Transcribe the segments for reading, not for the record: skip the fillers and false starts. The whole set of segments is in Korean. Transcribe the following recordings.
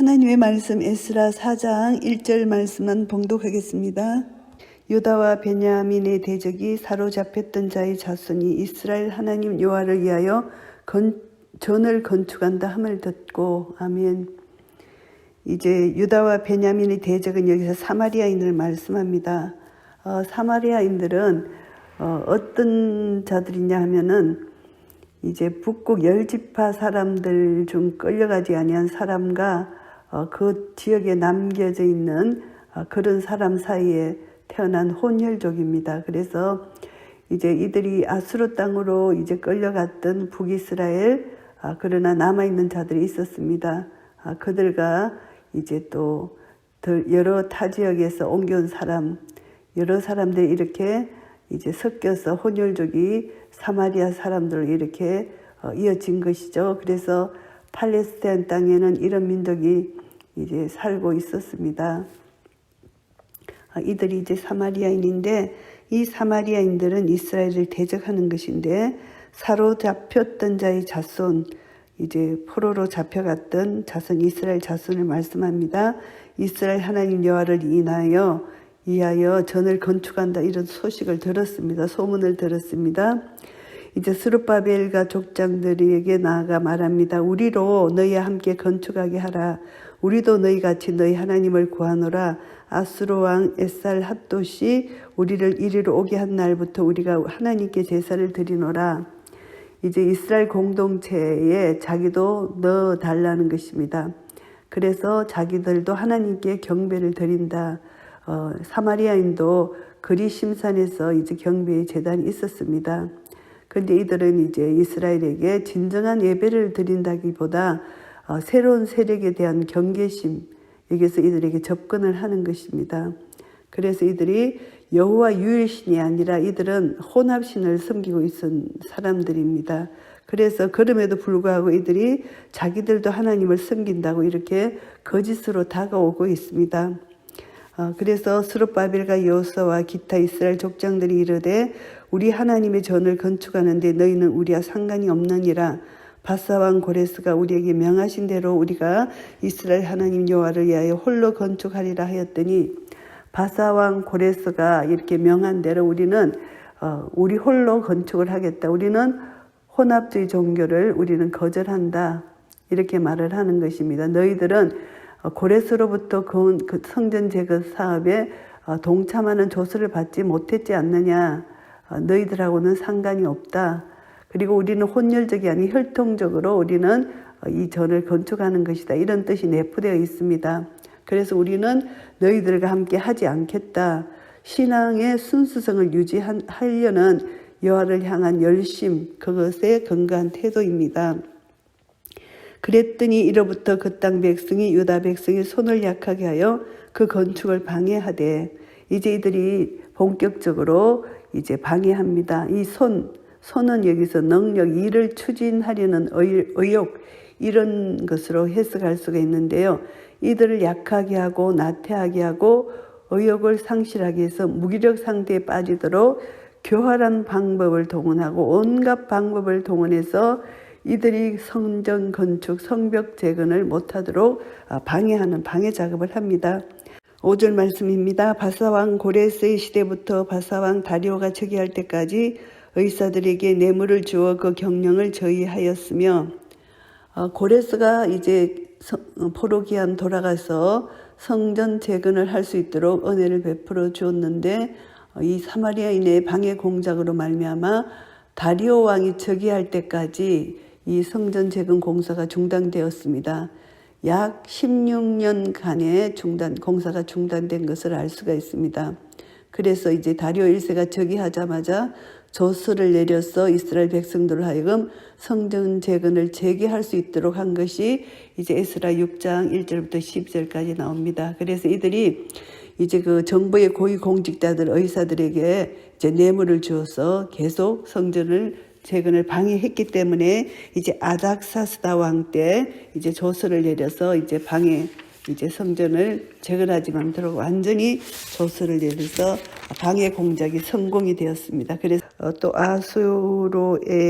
하나님의 말씀 에스라 4장 1절 말씀만 봉독하겠습니다. 유다와 베냐민의 대적이 사로잡혔던 자의 자손이 이스라엘 하나님 여호와를 위하여 전을 건축한다 함을 듣고. 아멘. 이제 유다와 베냐민의 대적은 여기서 사마리아인을 말씀합니다. 사마리아인들은 어떤 자들이냐 하면은 이제 북국 10지파 사람들 중 끌려가지 아니한 사람과 그 지역에 남겨져 있는 그런 사람 사이에 태어난 혼혈족입니다. 그래서 이제 이들이 아수르 땅으로 이제 끌려갔던 북이스라엘, 그러나 남아있는 자들이 있었습니다. 그들과 이제 또 여러 타 지역에서 옮겨온 사람, 여러 사람들이 이렇게 이제 섞여서 혼혈족이 사마리아 사람들로 이렇게 이어진 것이죠. 그래서 팔레스타인 땅에는 이런 민족이 이제 살고 있었습니다. 이들이 이제 사마리아인인데, 이 사마리아인들은 이스라엘을 대적하는 것인데, 사로잡혔던 자의 자손, 이제 포로로 잡혀갔던 자손, 이스라엘 자손을 말씀합니다. 이스라엘 하나님 여호와를 위하여 전을 건축한다, 이런 소식을 들었습니다. 소문을 들었습니다. 이제 스룹바벨과 족장들에게 나아가 말합니다. 우리로 너희와 함께 건축하게 하라. 우리도 너희같이 너희 하나님을 구하노라. 아수르 왕 에살핫도시 우리를 이리로 오게 한 날부터 우리가 하나님께 제사를 드리노라. 이제 이스라엘 공동체에 자기도 넣어달라는 것입니다. 그래서 자기들도 하나님께 경배를 드린다. 사마리아인도 그리심산에서 이제 경배의 제단이 있었습니다. 그런데 이들은 이제 이스라엘에게 진정한 예배를 드린다기보다 새로운 세력에 대한 경계심, 여기서 이들에게 접근을 하는 것입니다. 그래서 이들이 여호와 유일신이 아니라 이들은 혼합신을 섬기고 있는 사람들입니다. 그래서 그럼에도 불구하고 이들이 자기들도 하나님을 섬긴다고 이렇게 거짓으로 다가오고 있습니다. 그래서 스룹바벨과 여호수아와 기타 이스라엘 족장들이 이르되 우리 하나님의 전을 건축하는데 너희는 우리와 상관이 없느니라. 바사왕 고레스가 우리에게 명하신 대로 우리가 이스라엘 하나님 여호와를 위하여 홀로 건축하리라 하였더니, 바사왕 고레스가 이렇게 명한 대로 우리는 우리 홀로 건축을 하겠다. 우리는 혼합주의 종교를 우리는 거절한다. 이렇게 말을 하는 것입니다. 너희들은 고레스로부터 그 성전 제거 사업에 동참하는 조서를 받지 못했지 않느냐. 너희들하고는 상관이 없다. 그리고 우리는 혼혈적이 아닌 혈통적으로 우리는 이 전을 건축하는 것이다. 이런 뜻이 내포되어 있습니다. 그래서 우리는 너희들과 함께 하지 않겠다. 신앙의 순수성을 유지하려는 여호와를 향한 열심, 그것에 근거한 태도입니다. 그랬더니 이로부터 그 땅 백성이 유다 백성이 손을 약하게 하여 그 건축을 방해하되, 이제 이들이 본격적으로 이제 방해합니다. 이 손은 여기서 능력, 일을 추진하려는 의욕, 이런 것으로 해석할 수가 있는데요. 이들을 약하게 하고 나태하게 하고 의욕을 상실하게 해서 무기력 상태에 빠지도록 교활한 방법을 동원하고 온갖 방법을 동원해서 이들이 성전 건축, 성벽 재건을 못하도록 방해하는 방해 작업을 합니다. 5절 말씀입니다. 바사왕 고레스의 시대부터 바사왕 다리오가 즉위할 때까지 의사들에게 뇌물을 주어 그 경영을 저희하였으며, 고레스가 이제 포로기한 돌아가서 성전 재건을 할 수 있도록 은혜를 베풀어 주었는데, 이 사마리아인의 방해 공작으로 말미암아 다리오 왕이 즉위할 때까지 이 성전 재건 공사가 중단되었습니다. 약 16년간의 공사가 중단된 것을 알 수가 있습니다. 그래서 이제 다리오 1세가 즉위하자마자 조서를 내려서 이스라엘 백성들을 하여금 성전 재건을 재개할 수 있도록 한 것이 이제 에스라 6장 1절부터 10절까지 나옵니다. 그래서 이들이 이제 그 정부의 고위 공직자들, 의사들에게 이제 뇌물을 주어서 계속 성전을 재건을 방해했기 때문에 이제 아닥사스다 왕 때 이제 조서를 내려서 이제 방해 이제 성전을 재건하지만 들어 완전히 조서를 내려서 방해 공작이 성공이 되었습니다. 그래서 또 아수로에로가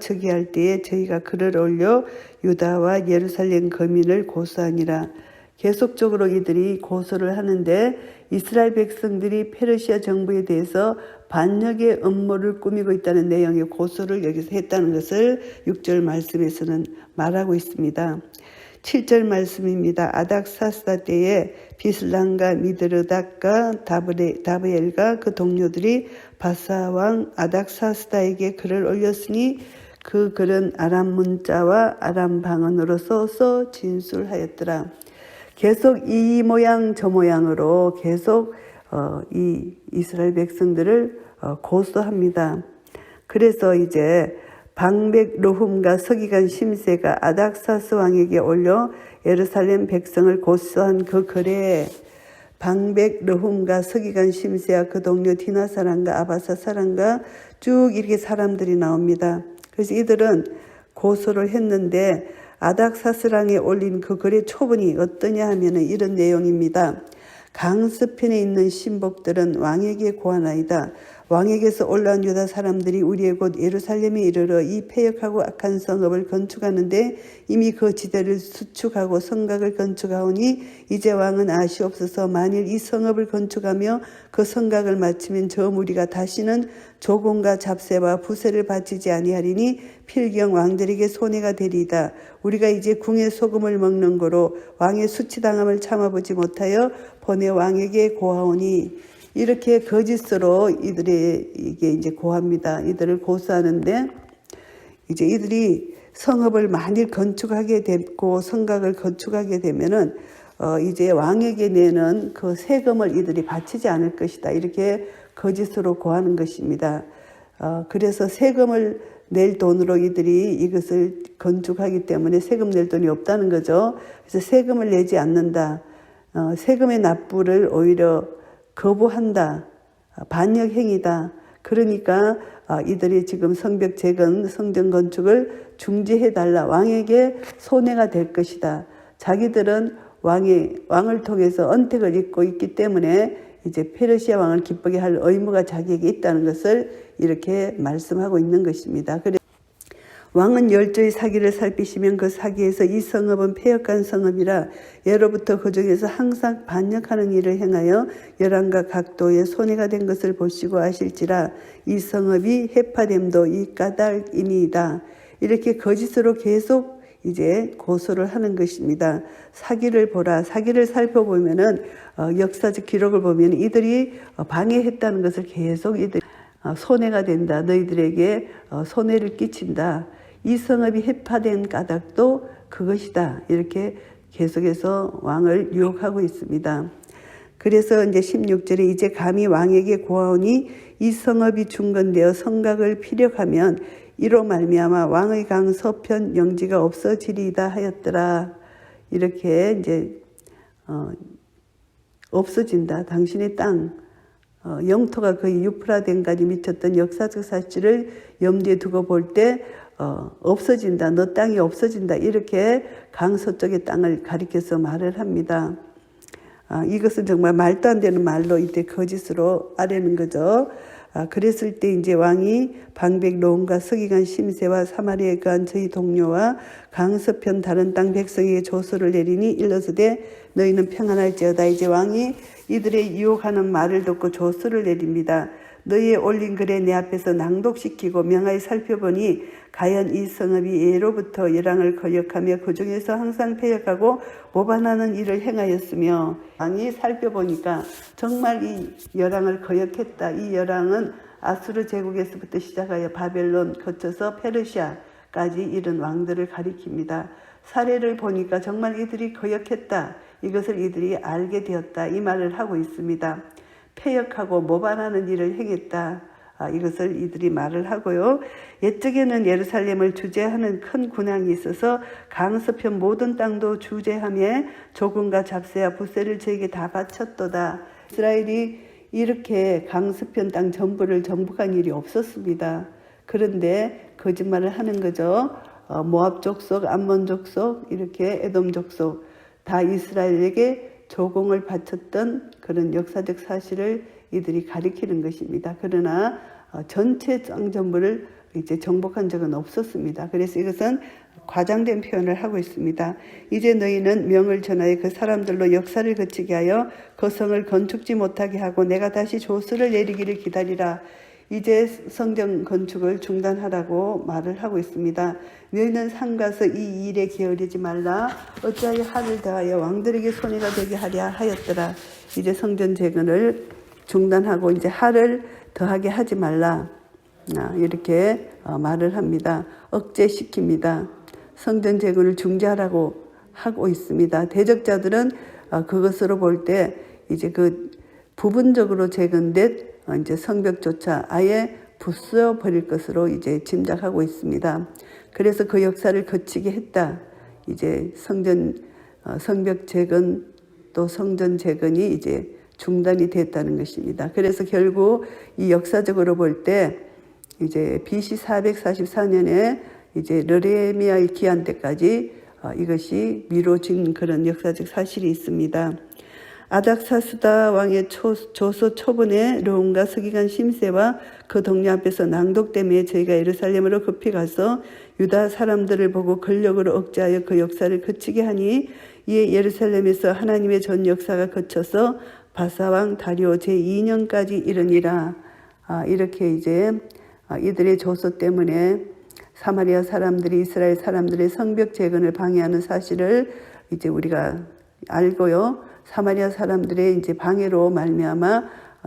즉위할 때에 저희가 글을 올려 유다와 예루살렘 거민을 고소하니라. 계속적으로 이들이 고소를 하는데 이스라엘 백성들이 페르시아 정부에 대해서 반역의 음모를 꾸미고 있다는 내용의 고소를 여기서 했다는 것을 6절 말씀에서는 말하고 있습니다. 7절 말씀입니다. 아닥사스다 때에 비슬람과 미드르닥과 다브엘과 그 동료들이 바사왕 아닥사스다에게 글을 올렸으니 그 글은 아람 문자와 아람 방언으로 써서 진술하였더라. 계속 이 모양 저 모양으로 계속 이 이스라엘 백성들을 고소합니다. 그래서 이제 방백 르훔과 서기관 심세가 아닥사스 왕에게 올려 예루살렘 백성을 고소한 그 글에 방백 르훔과 서기관 심세와 그 동료 디나 사람과 아바사 사람과 쭉 이렇게 사람들이 나옵니다. 그래서 이들은 고소를 했는데 아닥사스랑에 올린 그 글의 초본이 어떠냐 하면은 이런 내용입니다. 강스편에 있는 신복들은 왕에게 고하나이다. 왕에게서 올라온 유다 사람들이 우리의 곳 예루살렘에 이르러 이 패역하고 악한 성읍을 건축하는데 이미 그 지대를 수축하고 성곽을 건축하오니 이제 왕은 아시옵소서. 만일 이 성읍을 건축하며 그 성곽을 마치면 저 무리가 다시는 조공과 잡세와 부세를 바치지 아니하리니 필경 왕들에게 손해가 되리이다. 우리가 이제 궁의 소금을 먹는 거로 왕의 수치당함을 참아보지 못하여 번에 왕에게 고하오니. 이렇게 거짓으로 이들이 이게 이제 고합니다. 이들을 고소하는데 이제 이들이 성읍을 만일 건축하게 됐고 성곽을 건축하게 되면은 이제 왕에게 내는 그 세금을 이들이 바치지 않을 것이다. 이렇게 거짓으로 고하는 것입니다. 그래서 세금을 낼 돈으로 이들이 이것을 건축하기 때문에 세금 낼 돈이 없다는 거죠. 그래서 세금을 내지 않는다. 세금의 납부를 오히려 거부한다. 반역행위다. 그러니까 이들이 지금 성벽 재건, 성전 건축을 중지해달라. 왕에게 손해가 될 것이다. 자기들은 왕을 통해서 언택을 입고 있기 때문에 이제 페르시아 왕을 기쁘게 할 의무가 자기에게 있다는 것을 이렇게 말씀하고 있는 것입니다. 왕은 열조의 사기를 살피시면 그 사기에서 이 성읍은 패역한 성읍이라 예로부터 그 중에서 항상 반역하는 일을 행하여 열왕과 각도의 손해가 된 것을 보시고 아실지라 이 성읍이 해파됨도 이 까닭이니이다. 이렇게 거짓으로 계속 이제 고소를 하는 것입니다. 사기를 보라. 사기를 살펴보면은 역사적 기록을 보면 이들이 방해했다는 것을 계속 이들이 손해가 된다. 너희들에게 손해를 끼친다. 이 성읍이 해파된 까닭도 그것이다. 이렇게 계속해서 왕을 유혹하고 있습니다. 그래서 이제 16절에 이제 감히 왕에게 고하오니 이 성읍이 중건되어 성곽을 피력하면 이로 말미암아 왕의 강 서편 영지가 없어지리이다 하였더라. 이렇게 이제 없어진다. 당신의 땅 영토가 거의 유프라덴까지 미쳤던 역사적 사실을 염두에 두고 볼 때 없어진다. 너 땅이 없어진다. 이렇게 강 서쪽의 땅을 가리켜서 말을 합니다. 이것은 정말 말도 안 되는 말로 이때 거짓으로 아뢰는 거죠. 그랬을 때 이제 왕이 방백 르훔과 서기관 심세와 사마리아에 거한 저희 동료와 강서편 다른 땅 백성에게 조서를 내리니 일러서되 너희는 평안할지어다. 이제 왕이 이들의 유혹하는 말을 듣고 조서를 내립니다. 너희의 올린 글에 내 앞에서 낭독시키고 명하여 살펴보니 과연 이 성읍이 예로부터 열왕을 거역하며 그 중에서 항상 패역하고 모반하는 일을 행하였으며 왕이 살펴보니까 정말 이 열왕을 거역했다. 이 열왕은 아수르 제국에서부터 시작하여 바벨론 거쳐서 페르시아까지 이른 왕들을 가리킵니다. 사례를 보니까 정말 이들이 거역했다. 이것을 이들이 알게 되었다. 이 말을 하고 있습니다. 패역하고 모반하는 일을 행했다. 이것을 이들이 말을 하고요. 옛적에는 예루살렘을 주재하는 큰 군왕이 있어서 강서편 모든 땅도 주재하며 조금과 잡세와 부세를 저에게 다 바쳤도다. 이스라엘이 이렇게 강서편 땅 전부를 정복한 일이 없었습니다. 그런데 거짓말을 하는 거죠. 모압 족속, 암몬 족속, 이렇게 에돔 족속 다 이스라엘에게 조공을 바쳤던 그런 역사적 사실을 이들이 가리키는 것입니다. 그러나 전체 땅 전부를 이제 정복한 적은 없었습니다. 그래서 이것은 과장된 표현을 하고 있습니다. 이제 너희는 명을 전하여 그 사람들로 역사를 거치게 하여 그 성을 건축지 못하게 하고 내가 다시 조수를 내리기를 기다리라. 이제 성전 건축을 중단하라고 말을 하고 있습니다. 너희는 상가서 이 일에 게으르지 말라. 어찌하여 har을 더하여 왕들에게 손해가 되게 하랴 하였더라. 이제 성전 재건을 중단하고 이제 har을 더하게 하지 말라. 이렇게 말을 합니다. 억제시킵니다. 성전 재건을 중지하라고 하고 있습니다. 대적자들은 그것으로 볼 때 이제 그 부분적으로 재건된 이제 성벽조차 아예 부숴 버릴 것으로 이제 짐작하고 있습니다. 그래서 그 역사를 거치게 했다. 이제 성벽 재건 또 성전 재건이 이제 중단이 됐다는 것입니다. 그래서 결국 이 역사적으로 볼 때 이제 BC 444년에 이제 느헤미야의 기한 때까지 이것이 미뤄진 그런 역사적 사실이 있습니다. 아닥사스다 왕의 조서 초본에 르홈과 서기관 심세와 그 동료 앞에서 낭독되며 저희가 예루살렘으로 급히 가서 유다 사람들을 보고 권력으로 억제하여 그 역사를 거치게 하니 이에 예루살렘에서 하나님의 전 역사가 거쳐서 바사왕 다리오 제2년까지 이르니라. 이렇게 이제 이들의 조서 때문에 사마리아 사람들이 이스라엘 사람들의 성벽 재건을 방해하는 사실을 이제 우리가 알고요. 사마리아 사람들의 이제 방해로 말미암아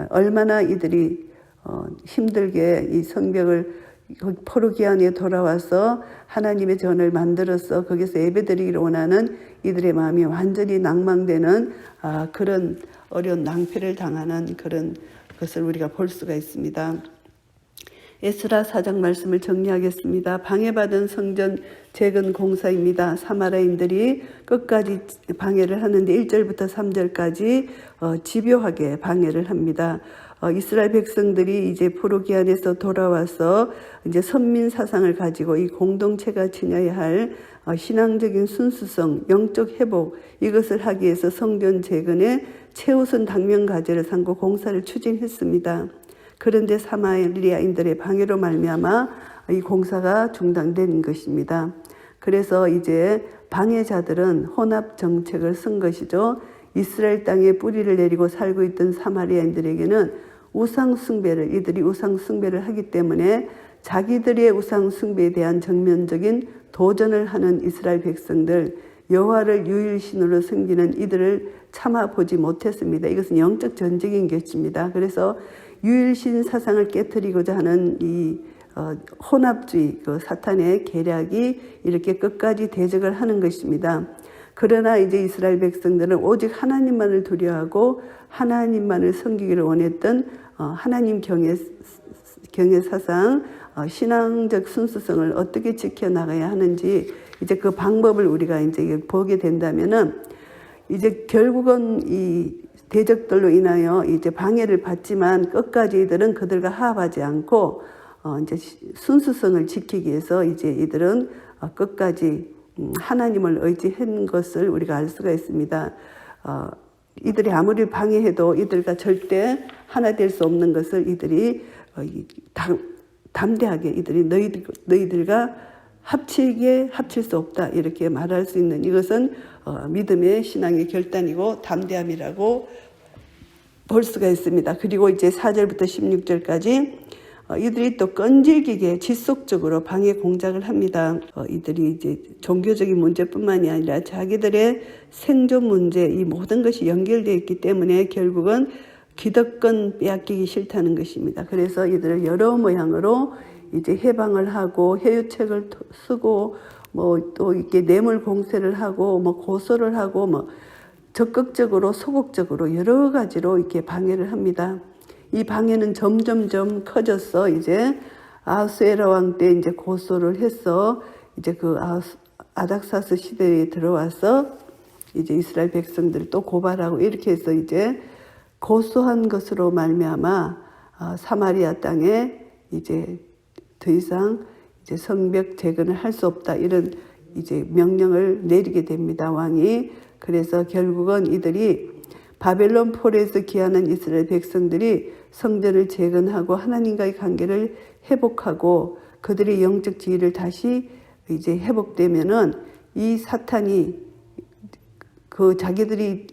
얼마나 이들이 힘들게 이 성벽을 포로 기한에 돌아와서 하나님의 전을 만들어서 거기서 예배드리기를 원하는 이들의 마음이 완전히 낭망되는 그런 어려운 낭패를 당하는 그런 것을 우리가 볼 수가 있습니다. 에스라 4장 말씀을 정리하겠습니다. 방해받은 성전 재건 공사입니다. 사마리아인들이 끝까지 방해를 하는데 1절부터 3절까지 집요하게 방해를 합니다. 이스라엘 백성들이 이제 포로기한에서 돌아와서 이제 선민 사상을 가지고 이 공동체가 지녀야 할 신앙적인 순수성, 영적 회복 이것을 하기 위해서 성전 재건의 최우선 당면 과제를 삼고 공사를 추진했습니다. 그런데 사마리아인들의 방해로 말미암아 이 공사가 중단된 것입니다. 그래서 이제 방해자들은 혼합 정책을 쓴 것이죠. 이스라엘 땅에 뿌리를 내리고 살고 있던 사마리아인들에게는 이들이 우상 숭배를 하기 때문에 자기들의 우상 숭배에 대한 정면적인 도전을 하는 이스라엘 백성들, 여호와를 유일신으로 섬기는 이들을 참아보지 못했습니다. 이것은 영적 전쟁인 것입니다. 그래서 유일신 사상을 깨뜨리고자 하는 이 혼합주의, 그 사탄의 계략이 이렇게 끝까지 대적을 하는 것입니다. 그러나 이제 이스라엘 백성들은 오직 하나님만을 두려워하고 하나님만을 섬기기를 원했던 하나님 경외 사상, 신앙적 순수성을 어떻게 지켜나가야 하는지 이제 그 방법을 우리가 이제 보게 된다면은 이제 결국은 이 대적들로 인하여 이제 방해를 받지만 끝까지 이들은 그들과 화합하지 않고 이제 순수성을 지키기 위해서 이제 이들은 끝까지 하나님을 의지한 것을 우리가 알 수가 있습니다. 이들이 아무리 방해해도 이들과 절대 하나 될 수 없는 것을 이들이 담대하게 이들이 너희들과 합칠 수 없다 이렇게 말할 수 있는 이것은 믿음의 신앙의 결단이고 담대함이라고 볼 수가 있습니다. 그리고 이제 4절부터 16절까지 이들이 또 끈질기게 지속적으로 방해 공작을 합니다. 이들이 이제 종교적인 문제뿐만이 아니라 자기들의 생존 문제 이 모든 것이 연결되어 있기 때문에 결국은 기득권 빼앗기기 싫다는 것입니다. 그래서 이들을 여러 모양으로 이제 해방을 하고 해유책을 쓰고 뭐 또 이렇게 뇌물 공세를 하고 뭐 고소를 하고 뭐 적극적으로 소극적으로 여러 가지로 이렇게 방해를 합니다. 이 방해는 점점점 커져서 이제 아하수에로 왕 때 이제 고소를 해서 이제 그 아닥사스 시대에 들어와서 이제 이스라엘 백성들을 또 고발하고 이렇게 해서 이제 고소한 것으로 말미암아 사마리아 땅에 이제 더 이상 이제 성벽 재건을 할 수 없다 이런 이제 명령을 내리게 됩니다. 왕이 그래서 결국은 이들이 바벨론 폴에서 귀환한 이스라엘 백성들이 성전을 재건하고 하나님과의 관계를 회복하고 그들의 영적 지위를 다시 이제 회복되면은 이 사탄이 그 자기들이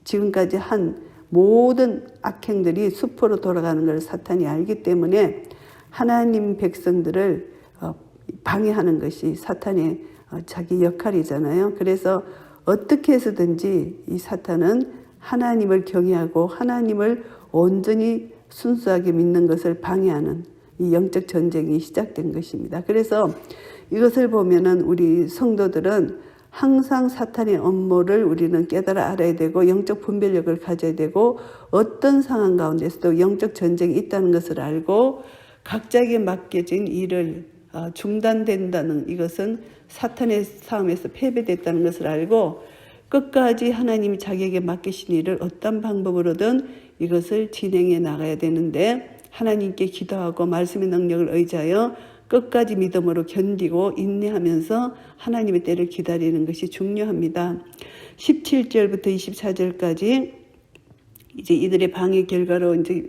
지금까지 한 모든 악행들이 수포로 돌아가는 걸 사탄이 알기 때문에 하나님 백성들을 방해하는 것이 사탄의 자기 역할이잖아요. 그래서 어떻게 해서든지 이 사탄은 하나님을 경외하고 하나님을 온전히 순수하게 믿는 것을 방해하는 이 영적 전쟁이 시작된 것입니다. 그래서 이것을 보면은 우리 성도들은 항상 사탄의 업무를 우리는 깨달아 알아야 되고 영적 분별력을 가져야 되고 어떤 상황 가운데서도 영적 전쟁이 있다는 것을 알고 각자에게 맡겨진 일을 중단된다는 이것은 사탄의 싸움에서 패배됐다는 것을 알고 끝까지 하나님이 자기에게 맡기신 일을 어떤 방법으로든 이것을 진행해 나가야 되는데 하나님께 기도하고 말씀의 능력을 의지하여 끝까지 믿음으로 견디고 인내하면서 하나님의 때를 기다리는 것이 중요합니다. 17절부터 24절까지 이제 이들의 방해 결과로 이제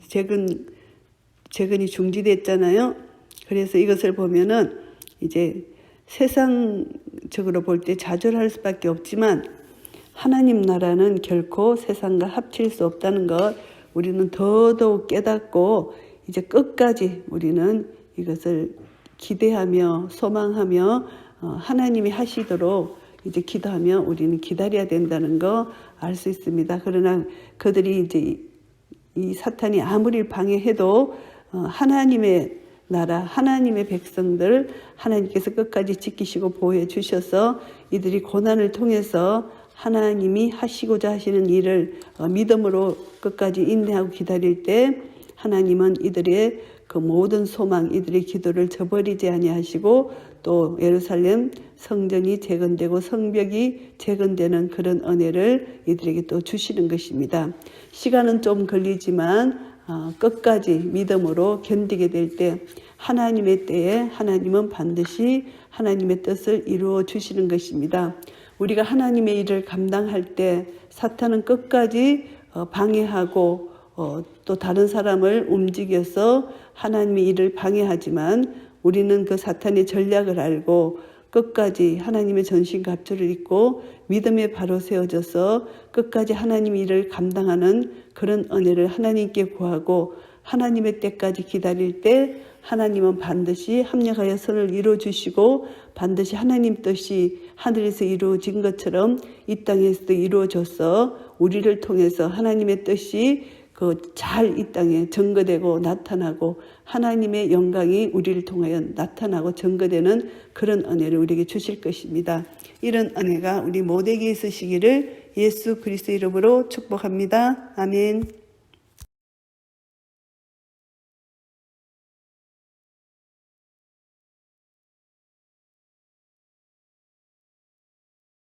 재건이 중지됐잖아요. 그래서 이것을 보면은 이제 세상적으로 볼 때 좌절할 수밖에 없지만 하나님 나라는 결코 세상과 합칠 수 없다는 것 우리는 더더욱 깨닫고 이제 끝까지 우리는 이것을 기대하며 소망하며 하나님이 하시도록 이제 기도하며 우리는 기다려야 된다는 거 알 수 있습니다. 그러나 그들이 이제 이 사탄이 아무리 방해해도 하나님의 나라, 하나님의 백성들 하나님께서 끝까지 지키시고 보호해 주셔서 이들이 고난을 통해서 하나님이 하시고자 하시는 일을 믿음으로 끝까지 인내하고 기다릴 때 하나님은 이들의 그 모든 소망, 이들의 기도를 저버리지 아니하시고 또 예루살렘 성전이 재건되고 성벽이 재건되는 그런 은혜를 이들에게 또 주시는 것입니다. 시간은 좀 걸리지만 끝까지 믿음으로 견디게 될 때 하나님의 때에 하나님은 반드시 하나님의 뜻을 이루어 주시는 것입니다. 우리가 하나님의 일을 감당할 때 사탄은 끝까지 방해하고 또 다른 사람을 움직여서 하나님의 일을 방해하지만 우리는 그 사탄의 전략을 알고 끝까지 하나님의 전신갑주를 입고 믿음에 바로 세워져서 끝까지 하나님의 일을 감당하는 그런 은혜를 하나님께 구하고 하나님의 때까지 기다릴 때 하나님은 반드시 합력하여 선을 이루어주시고 반드시 하나님 뜻이 하늘에서 이루어진 것처럼 이 땅에서도 이루어져서 우리를 통해서 하나님의 뜻이 잘 이 땅에 증거되고 나타나고 하나님의 영광이 우리를 통하여 나타나고 증거되는 그런 은혜를 우리에게 주실 것입니다. 이런 은혜가 우리 모두에게 있으시기를 예수 그리스도 이름으로 축복합니다. 아멘.